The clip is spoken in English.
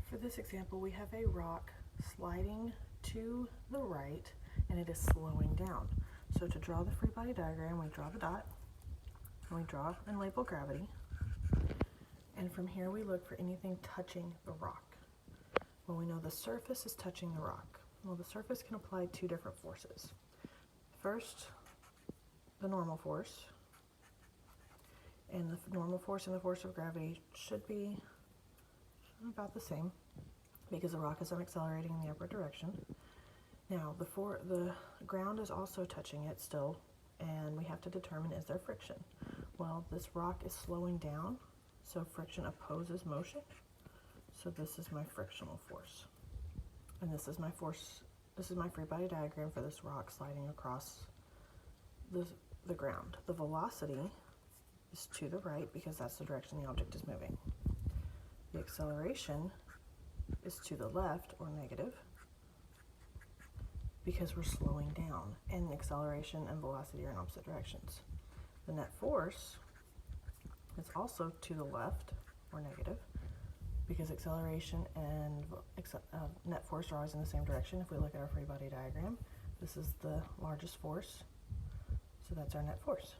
For this example, we have a rock sliding to the right and it is slowing down. So to draw the free body diagram, we draw the dot, and we draw and label gravity. And from here we look for anything touching the rock. Well, we know the surface is touching the rock. Well, the surface can apply two different forces. First, the normal force. And the normal force and the force of gravity should be about the same because the rock is unaccelerating in the upward direction. Now, the ground is also touching it still, and we have to determine, is there friction? Well, this rock is slowing down, so friction opposes motion. So this is my frictional force. And this is my force, this is my free body diagram for this rock sliding across the ground. The velocity is to the right because that's the direction the object is moving. The acceleration is to the left or negative because we're slowing down, and acceleration and velocity are in opposite directions. The net force is also to the left or negative because acceleration and net force are always in the same direction. If we look at our free body diagram, this is the largest force, so that's our net force.